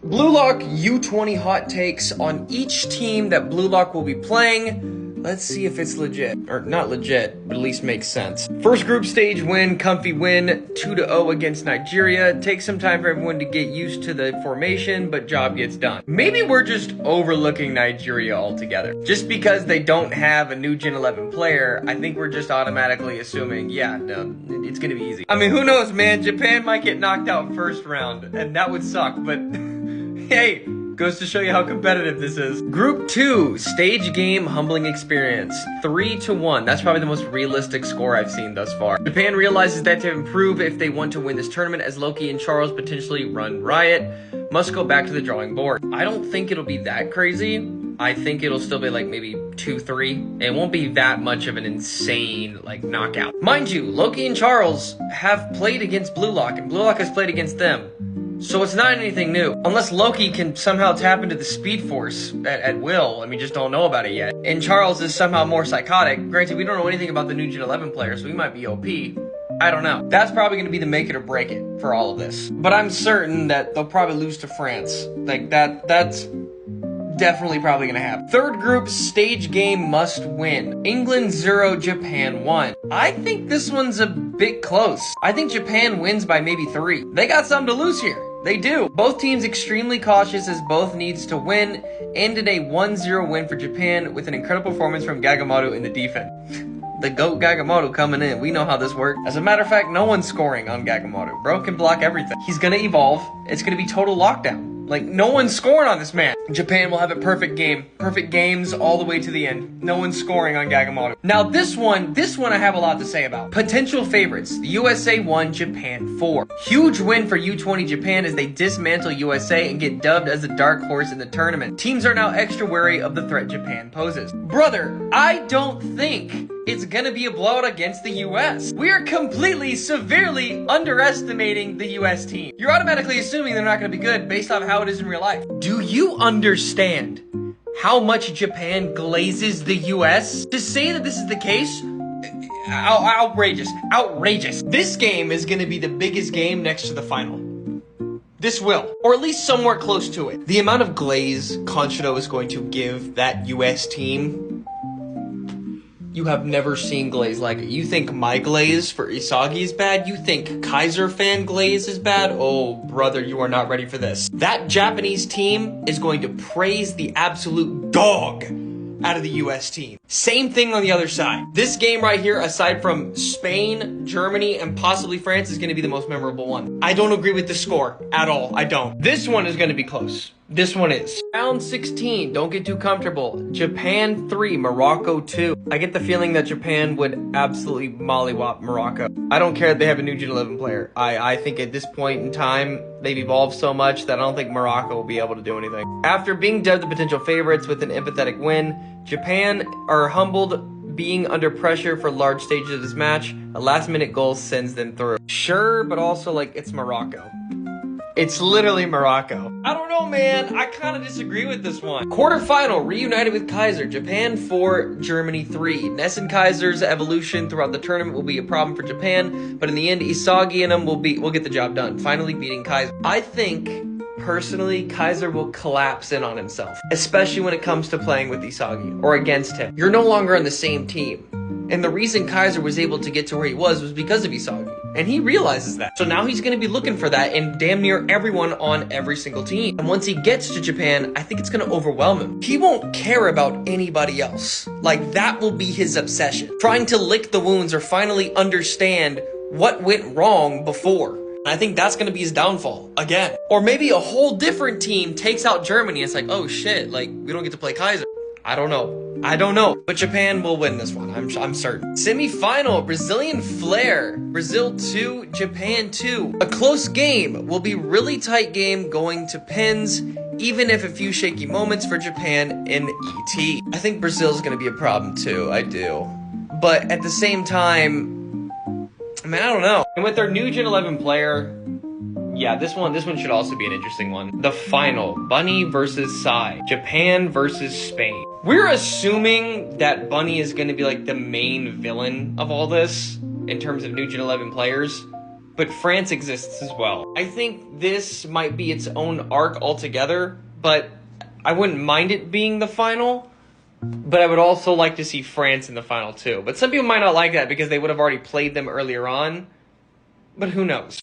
Blue Lock U20 hot takes on each team that Blue Lock will be playing. Let's see if it's legit. Or not legit, but at least makes sense. First group stage win, comfy win, 2-0 against Nigeria. Takes some time for everyone to get used to the formation, but job gets done. Maybe we're just overlooking Nigeria altogether. Just because they don't have a new Gen 11 player, I think we're just automatically assuming, yeah, no, it's gonna be easy. I mean, who knows, man? Japan might get knocked out first round, and that would suck, but hey, goes to show you how competitive this is. Group 2, stage game, humbling experience. 3-1, that's probably the most realistic score I've seen thus far. Japan realizes that to improve if they want to win this tournament, as Loki and Charles potentially run riot, must go back to the drawing board. I don't think it'll be that crazy. I think it'll still be like maybe 2-3. It won't be that much of an insane like knockout. Mind you, Loki and Charles have played against Blue Lock, and Blue Lock has played against them. So it's not anything new. Unless Loki can somehow tap into the Speed Force at will, and we just don't know about it yet. And Charles is somehow more psychotic. Granted, we don't know anything about the new Gen 11 players, so we might be OP. I don't know. That's probably going to be the make it or break it for all of this. But I'm certain that they'll probably lose to France. Like, that's definitely probably going to happen. Third group, stage game must win. England 0, Japan 1. I think this one's a bit close. I think Japan wins by maybe 3. They got something to lose here. They do. Both teams extremely cautious as both needs to win. Ended a 1-0 win for Japan with an incredible performance from Gagamoto in the defense. The GOAT Gagamoto coming in. We know how this works. As a matter of fact, no one's scoring on Gagamoto. Bro can block everything. He's gonna evolve. It's gonna be total lockdown. Like, no one's scoring on this man. Japan will have a perfect game. Perfect games all the way to the end. No one's scoring on Gagamoto. Now, this one I have a lot to say about. Potential favorites. The USA 1, Japan 4. Huge win for U20 Japan as they dismantle USA and get dubbed as the dark horse in the tournament. Teams are now extra wary of the threat Japan poses. Brother, I don't think it's gonna be a blowout against the US. We are completely, severely underestimating the US team. You're automatically assuming they're not gonna be good based off how it is in real life. Do you understand how much Japan glazes the US? To say that this is the case, outrageous, outrageous. This game is gonna be the biggest game next to the final. This will, or at least somewhere close to it. The amount of glaze Conchito is going to give that US team, you have never seen glaze like it. You think my glaze for Isagi is bad? You think Kaiser fan glaze is bad? Oh, brother, you are not ready for this. That Japanese team is going to praise the absolute dog out of the US team. Same thing on the other side. This game right here, aside from Spain, Germany, and possibly France, is going to be the most memorable one. I don't agree with the score at all. I don't. This one is going to be close. This one is. Round 16, don't get too comfortable. Japan 3, Morocco 2. I get the feeling that Japan would absolutely mollywop Morocco. I don't care that they have a new Gen 11 player. I think at this point in time, they've evolved so much that I don't think Morocco will be able to do anything. After being dubbed the potential favorites with an empathetic win, Japan are humbled being under pressure for large stages of this match. A last-minute goal sends them through. Sure, but also, like, it's Morocco. It's literally Morocco. I don't know, man. I kind of disagree with this one. Quarterfinal, reunited with Kaiser. Japan 4, Germany 3. Ness and Kaiser's evolution throughout the tournament will be a problem for Japan, but in the end, Isagi and them will get the job done, finally beating Kaiser. I think, personally, Kaiser will collapse in on himself, especially when it comes to playing with Isagi or against him. You're no longer on the same team. And the reason Kaiser was able to get to where he was because of Isagi. And he realizes that. So now he's going to be looking for that in damn near everyone on every single team. And once he gets to Japan, I think it's going to overwhelm him. He won't care about anybody else. Like, that will be his obsession. Trying to lick the wounds or finally understand what went wrong before. I think that's going to be his downfall again. Or maybe a whole different team takes out Germany. It's like, oh shit, like, we don't get to play Kaiser. I don't know. I don't know. But Japan will win this one. I'm certain. Semifinal, Brazilian Flair. Brazil 2, Japan 2. A close game. Will be really tight game going to pins, even if a few shaky moments for Japan in ET. I think Brazil's going to be a problem too. I do. But at the same time, I mean, I don't know. And with their new Gen 11 player, yeah, this one should also be an interesting one. The final, Bunny versus Sai. Japan versus Spain. We're assuming that Bunny is going to be like the main villain of all this in terms of new Gen 11 players. but France exists as well. I think this might be its own arc altogether, but I wouldn't mind it being the final, but I would also like to see France in the final too. But some people might not like that because they would have already played them earlier on, but who knows?